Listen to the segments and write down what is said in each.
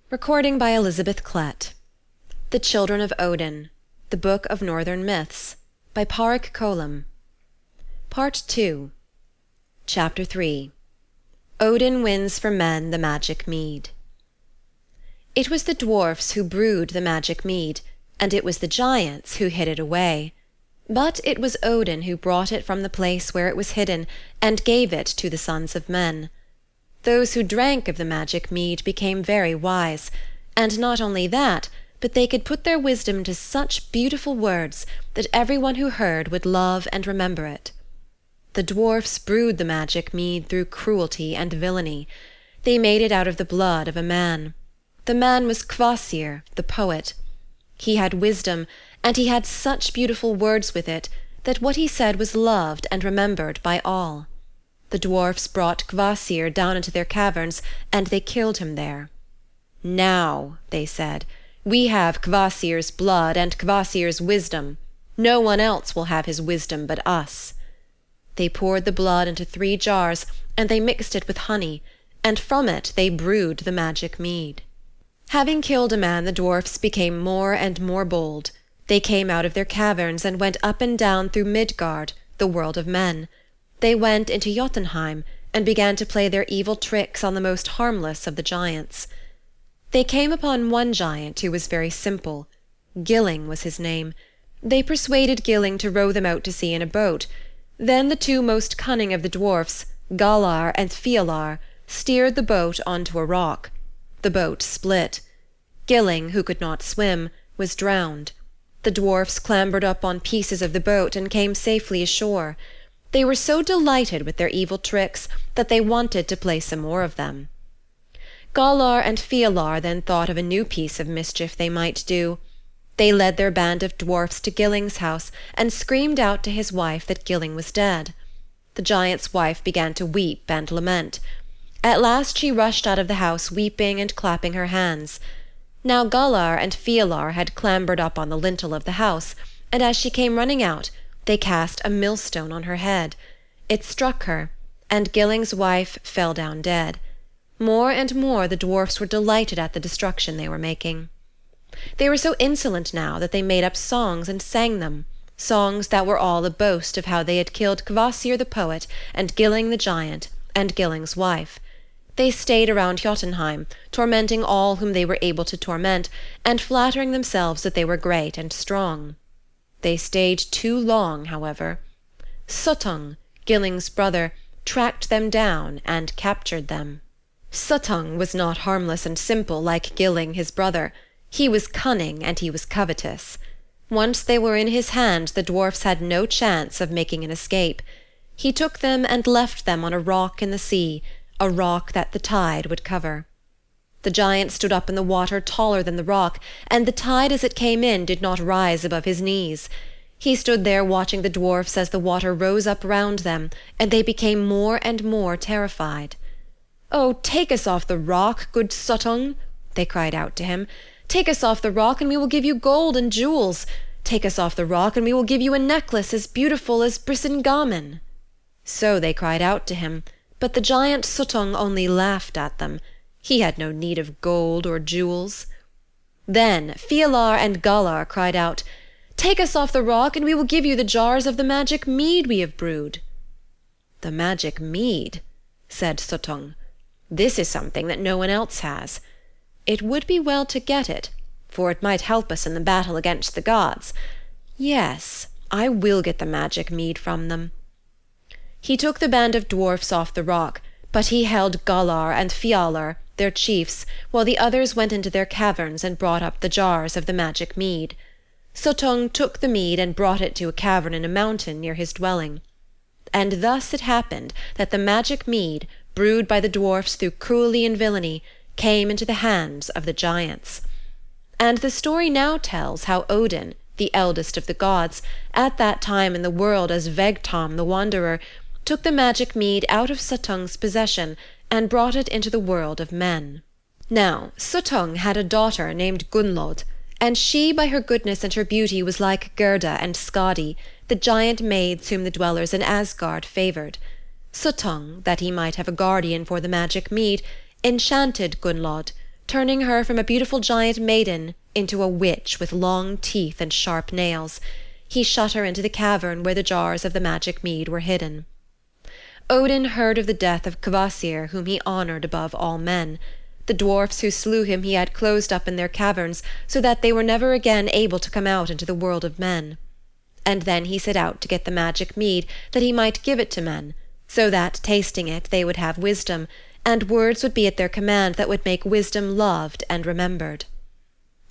Recording by Elizabeth Klett. The Children of Odin, The Book of Northern Myths, by Padraic Colum. Part 2. Chapter 3. Odin wins for men the magic mead. It was the dwarfs who brewed the magic mead, and it was the giants who hid it away. But it was Odin who brought it from the place where it was hidden, and gave it to the sons of men. Those who drank of the magic mead became very wise, and not only that, but they could put their wisdom into such beautiful words that everyone who heard would love and remember it. The dwarfs brewed the magic mead through cruelty and villainy. They made it out of the blood of a man. The man was Kvasir, the poet. He had wisdom, and he had such beautiful words with it that what he said was loved and remembered by all. The dwarfs brought Kvasir down into their caverns, and they killed him there. "Now," they said, "we have Kvasir's blood and Kvasir's wisdom. No one else will have his wisdom but us." They poured the blood into 3 jars, and they mixed it with honey, and from it they brewed the magic mead. Having killed a man, the dwarfs became more and more bold. They came out of their caverns and went up and down through Midgard, the world of men. They went into Jotunheim, and began to play their evil tricks on the most harmless of the giants. They came upon one giant who was very simple. Gilling was his name. They persuaded Gilling to row them out to sea in a boat. Then the 2 most cunning of the dwarfs, Galar and Fiolar, steered the boat onto a rock. The boat split. Gilling, who could not swim, was drowned. The dwarfs clambered up on pieces of the boat and came safely ashore. They were so delighted with their evil tricks that they wanted to play some more of them. Galar and Fiolar then thought of a new piece of mischief they might do. They led their band of dwarfs to Gilling's house and screamed out to his wife that Gilling was dead. The giant's wife began to weep and lament. At last she rushed out of the house weeping and clapping her hands. Now Galar and Fiolar had clambered up on the lintel of the house, and as she came running out, they cast a millstone on her head. It struck her, and Gilling's wife fell down dead. More and more the dwarfs were delighted at the destruction they were making. They were so insolent now that they made up songs and sang them, songs that were all a boast of how they had killed Kvasir the poet, and Gilling the giant, and Gilling's wife. They stayed around Jotunheim, tormenting all whom they were able to torment, and flattering themselves that they were great and strong. They stayed too long, however. Suttung, Gilling's brother, tracked them down and captured them. Suttung was not harmless and simple like Gilling his brother. He was cunning and he was covetous. Once they were in his hands, the dwarfs had no chance of making an escape. He took them and left them on a rock in the sea, a rock that the tide would cover. The giant stood up in the water taller than the rock, and the tide as it came in did not rise above his knees. He stood there watching the dwarfs as the water rose up round them, and they became more and more terrified. "Oh, take us off the rock, good Suttung," they cried out to him. "Take us off the rock, and we will give you gold and jewels. Take us off the rock, and we will give you a necklace as beautiful as Brisingamen." So they cried out to him, but the giant Suttung only laughed at them. He had no need of gold or jewels. Then Fiolar and Galar cried out, "Take us off the rock, and we will give you the jars of the magic mead we have brewed." "The magic mead," said Suttung. "This is something that no one else has. It would be well to get it, for it might help us in the battle against the gods. Yes, I will get the magic mead from them." He took the band of dwarfs off the rock, but he held Galar and Fiolar, their chiefs, while the others went into their caverns and brought up the jars of the magic mead. Suttung took the mead and brought it to a cavern in a mountain near his dwelling. And thus it happened that the magic mead, brewed by the dwarfs through cruelty and villainy, came into the hands of the giants. And the story now tells how Odin, the eldest of the gods, at that time in the world as Vegtam the Wanderer, took the magic mead out of Suttung's possession and brought it into the world of men. Now Suttung had a daughter named Gunnlod, and she by her goodness and her beauty was like Gerda and Skadi, the giant maids whom the dwellers in Asgard favoured. Suttung, that he might have a guardian for the magic mead, enchanted Gunnlod, turning her from a beautiful giant maiden into a witch with long teeth and sharp nails. He shut her into the cavern where the jars of the magic mead were hidden. Odin heard of the death of Kvasir, whom he honored above all men. The dwarfs who slew him he had closed up in their caverns, so that they were never again able to come out into the world of men. And then he set out to get the magic mead, that he might give it to men, so that, tasting it, they would have wisdom, and words would be at their command that would make wisdom loved and remembered.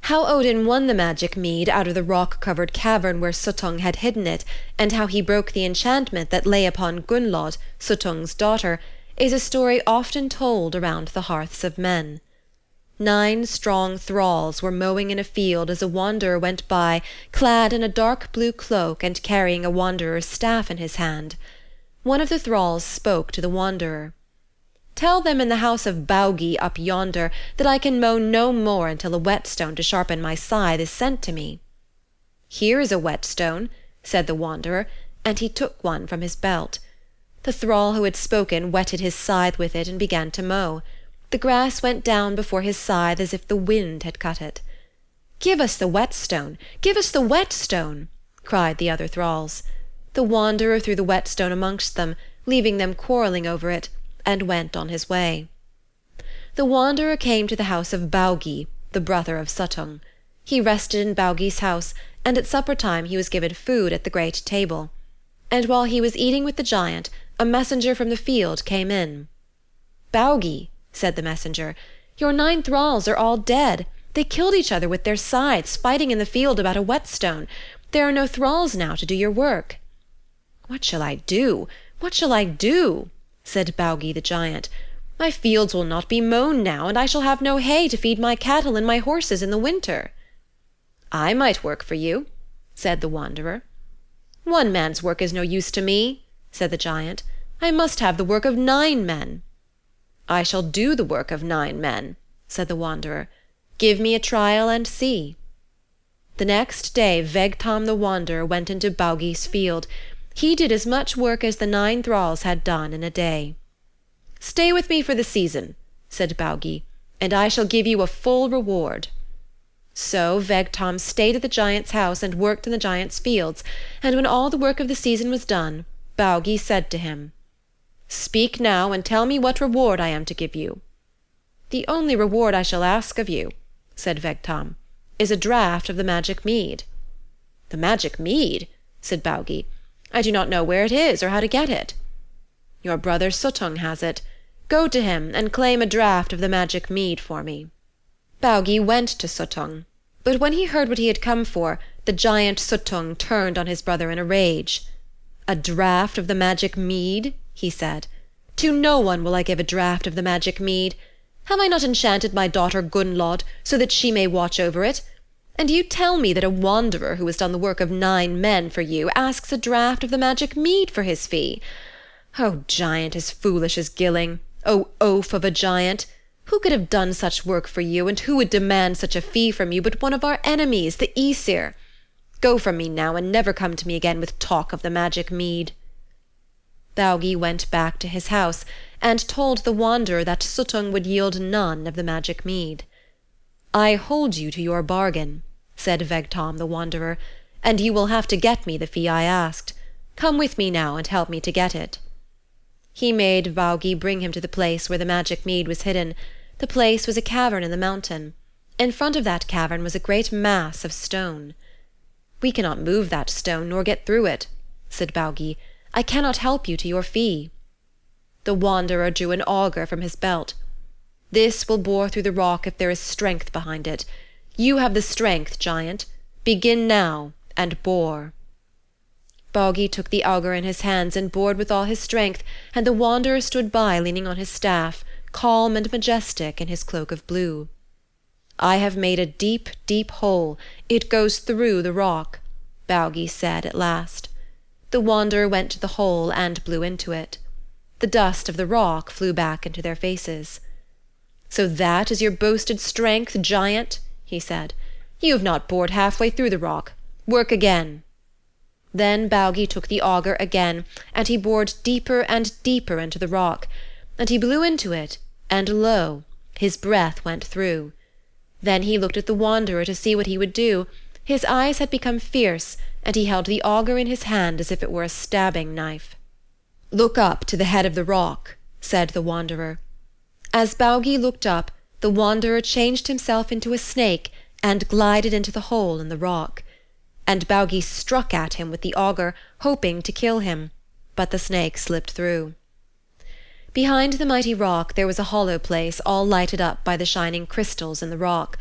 How Odin won the magic mead out of the rock-covered cavern where Suttung had hidden it, and how he broke the enchantment that lay upon Gunnlod, Suttung's daughter, is a story often told around the hearths of men. 9 strong thralls were mowing in a field as a wanderer went by, clad in a dark blue cloak and carrying a wanderer's staff in his hand. One of the thralls spoke to the wanderer. "Tell them in the house of Baugi up yonder that I can mow no more until a whetstone to sharpen my scythe is sent to me." "Here is a whetstone," said the wanderer, and he took one from his belt. The thrall who had spoken whetted his scythe with it and began to mow. The grass went down before his scythe as if the wind had cut it. "Give us the whetstone! Give us the whetstone!" cried the other thralls. The wanderer threw the whetstone amongst them, leaving them quarrelling over it, and went on his way. The wanderer came to the house of Baugi, the brother of Suttung. He rested in Baugi's house, and at supper time he was given food at the great table. And while he was eating with the giant, a messenger from the field came in. "Baugi," said the messenger, "your 9 thralls are all dead. They killed each other with their scythes, fighting in the field about a whetstone. There are no thralls now to do your work." "What shall I do? What shall I do?" said Baugi the giant. "My fields will not be mown now, and I shall have no hay to feed my cattle and my horses in the winter." "I might work for you," said the wanderer. "One man's work is no use to me," said the giant. "I must have the work of 9 men." "I shall do the work of 9 men," said the wanderer. "Give me a trial and see." The next day Vegtam the wanderer went into Baugi's field. He did as much work as the 9 thralls had done in a day. "Stay with me for the season," said Baugi, "and I shall give you a full reward." So Vegtam stayed at the giant's house and worked in the giant's fields, and when all the work of the season was done, Baugi said to him, "Speak now and tell me what reward I am to give you." "The only reward I shall ask of you," said Vegtam, "is a draught of the magic mead." "The magic mead?" said Baugi. "I do not know where it is or how to get it." "Your brother Suttung has it. Go to him and claim a draught of the magic mead for me." Baugi went to Suttung, but when he heard what he had come for, the giant Suttung turned on his brother in a rage. "A draught of the magic mead?" he said. "To no one will I give a draught of the magic mead. Have I not enchanted my daughter Gunnlod so that she may watch over it? And you tell me that a wanderer who has done the work of 9 men for you asks a draught of the magic mead for his fee? O giant as foolish as Gilling! O oaf of a giant! Who could have done such work for you, and who would demand such a fee from you but one of our enemies, the Aesir? Go from me now, and never come to me again with talk of the magic mead." Baugi went back to his house, and told the wanderer that Suttung would yield none of the magic mead. "I hold you to your bargain," said Vegtam the wanderer, "and you will have to get me the fee I asked. Come with me now and help me to get it." He made Baugi bring him to the place where the magic mead was hidden. The place was a cavern in the mountain. In front of that cavern was a great mass of stone. "We cannot move that stone nor get through it," said Baugi. "I cannot help you to your fee." The wanderer drew an auger from his belt. "This will bore through the rock if there is strength behind it. You have the strength, giant. Begin now and bore." Baugi took the auger in his hands and bored with all his strength, and the wanderer stood by leaning on his staff, calm and majestic in his cloak of blue. "I have made a deep, deep hole. It goes through the rock," Baugi said at last. The wanderer went to the hole and blew into it. The dust of the rock flew back into their faces. "So that is your boasted strength, giant?" he said. "You have not bored halfway through the rock. Work again." Then Baugi took the auger again, and he bored deeper and deeper into the rock, and he blew into it, and lo, His breath went through. Then he looked at the wanderer to see what he would do. His eyes had become fierce, and he held the auger in his hand as if it were a stabbing knife. "Look up to the head of the rock," said the wanderer. As Baugi looked up, the wanderer changed himself into a snake and glided into the hole in the rock. And Baugi struck at him with the auger, hoping to kill him, but the snake slipped through. Behind the mighty rock there was a hollow place all lighted up by the shining crystals in the rock.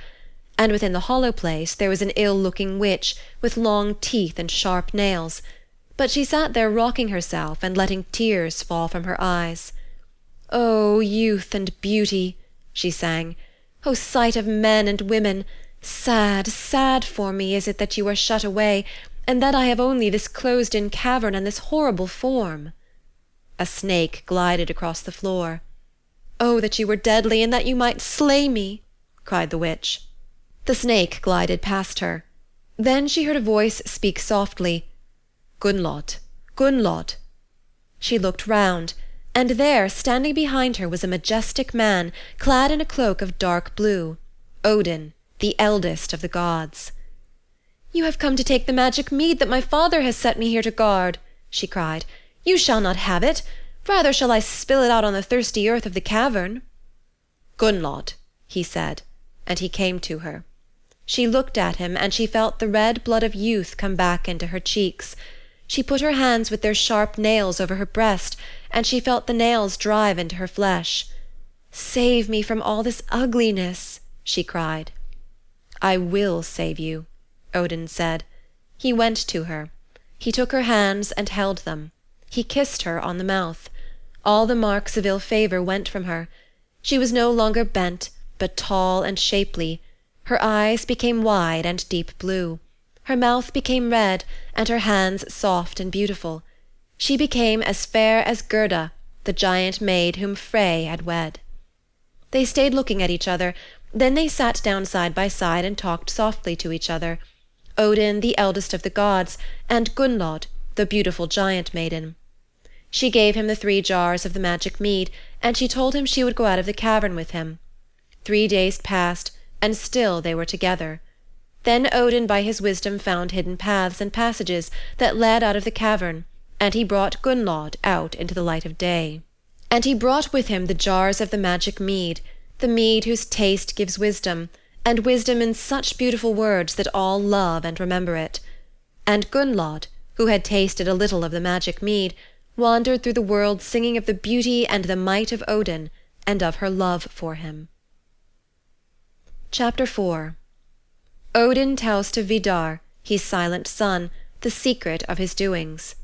And within the hollow place there was an ill-looking witch with long teeth and sharp nails, but she sat there rocking herself and letting tears fall from her eyes. "O youth and beauty," she sang, "O sight of men and women, sad, sad for me is it that you are shut away, and that I have only this closed-in cavern and this horrible form." A snake glided across the floor. "Oh, that you were deadly, and that you might slay me!" cried the witch. The snake glided past her. Then she heard a voice speak softly, "Gunnlod, Gunnlod." She looked round, and there, standing behind her, was a majestic man, clad in a cloak of dark blue, Odin, the eldest of the gods. "You have come to take the magic mead that my father has set me here to guard," she cried. "You shall not have it. Rather shall I spill it out on the thirsty earth of the cavern." "Gunnlod," he said, and he came to her. She looked at him, and she felt the red blood of youth come back into her cheeks. She put her hands with their sharp nails over her breast, and she felt the nails drive into her flesh. "Save me from all this ugliness," she cried. "I will save you," Odin said. He went to her. He took her hands and held them. He kissed her on the mouth. All the marks of ill favour went from her. She was no longer bent, but tall and shapely. Her eyes became wide and deep blue. Her mouth became red, and her hands soft and beautiful. She became as fair as Gerda, the giant maid whom Frey had wed. They stayed looking at each other. Then they sat down side by side and talked softly to each other. Odin, the eldest of the gods, and Gunnlod, the beautiful giant maiden. She gave him the 3 jars of the magic mead, and she told him she would go out of the cavern with him. 3 days passed, and still they were together. Then Odin by his wisdom found hidden paths and passages that led out of the cavern, and he brought Gunnlod out into the light of day. And he brought with him the jars of the magic mead, the mead whose taste gives wisdom, and wisdom in such beautiful words that all love and remember it. And Gunnlod, who had tasted a little of the magic mead, wandered through the world singing of the beauty and the might of Odin, and of her love for him. Chapter 4. Odin tells to Vidar, his silent son, the secret of his doings.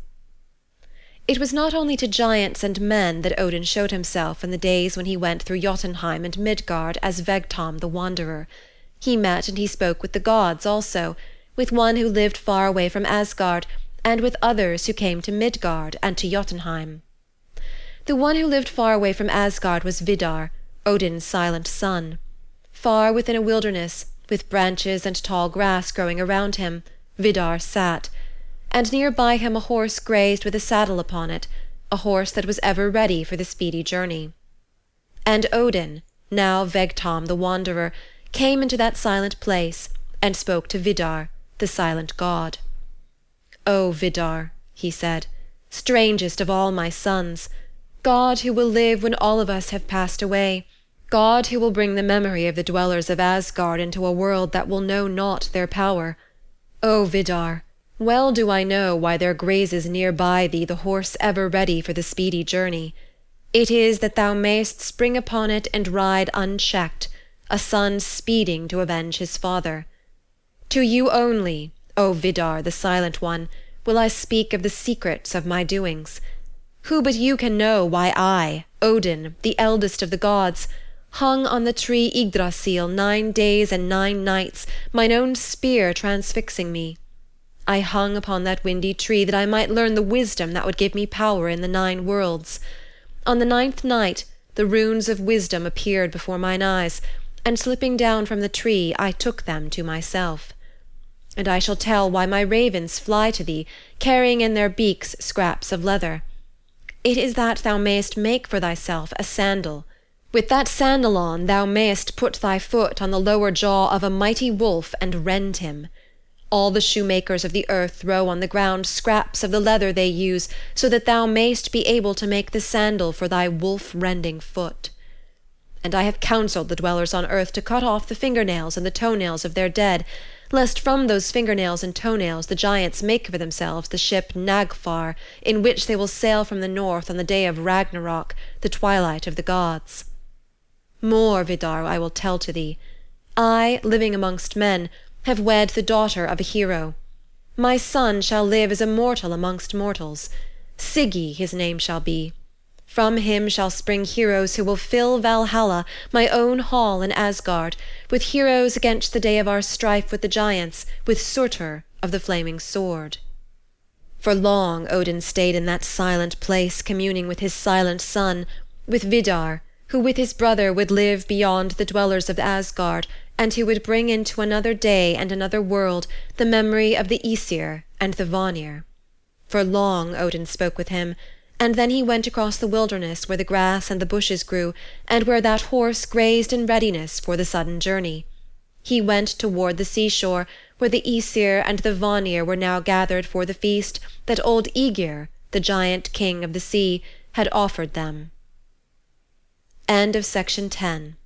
It was not only to giants and men that Odin showed himself in the days when he went through Jotunheim and Midgard as Vegtam the Wanderer. He met and he spoke with the gods also, with one who lived far away from Asgard, and with others who came to Midgard and to Jotunheim. The one who lived far away from Asgard was Vidar, Odin's silent son. Far within a wilderness, with branches and tall grass growing around him, Vidar sat, and near by him a horse grazed with a saddle upon it, a horse that was ever ready for the speedy journey. And Odin, now Vegtam the Wanderer, came into that silent place, and spoke to Vidar, the silent god. "O Vidar," he said, "strangest of all my sons, God who will live when all of us have passed away, God who will bring the memory of the dwellers of Asgard into a world that will know not their power. O Vidar, well do I know why there grazes near by thee the horse ever ready for the speedy journey. It is that thou mayst spring upon it and ride unchecked, a son speeding to avenge his father. To you only, O Vidar, the silent one, will I speak of the secrets of my doings. Who but you can know why I, Odin, the eldest of the gods, hung on the tree Yggdrasil 9 days and 9 nights, mine own spear transfixing me? I hung upon that windy tree that I might learn the wisdom that would give me power in the 9 worlds. On the 9th night, the runes of wisdom appeared before mine eyes, and slipping down from the tree, I took them to myself. And I shall tell why my ravens fly to thee, carrying in their beaks scraps of leather. It is that thou mayst make for thyself a sandal, With that sandal on thou mayest put thy foot on the lower jaw of a mighty wolf and rend him. All the shoemakers of the earth throw on the ground scraps of the leather they use, so that thou mayst be able to make the sandal for thy wolf-rending foot. And I have counselled the dwellers on earth to cut off the fingernails and the toenails of their dead, lest from those fingernails and toenails the giants make for themselves the ship Nagfar, in which they will sail from the north on the day of Ragnarok, the twilight of the gods. More, Vidar, I will tell to thee. I, living amongst men, have wed the daughter of a hero. My son shall live as a mortal amongst mortals. Siggi his name shall be. From him shall spring heroes who will fill Valhalla, my own hall in Asgard, with heroes against the day of our strife with the giants, with Surtur of the flaming sword. For long Odin stayed in that silent place communing with his silent son, with Vidar, who with his brother would live beyond the dwellers of Asgard, and who would bring into another day and another world the memory of the Aesir and the Vanir. For long Odin spoke with him, and then he went across the wilderness where the grass and the bushes grew, and where that horse grazed in readiness for the sudden journey. He went toward the seashore, where the Aesir and the Vanir were now gathered for the feast that old Aegir, the giant king of the sea, had offered them. End of section 10.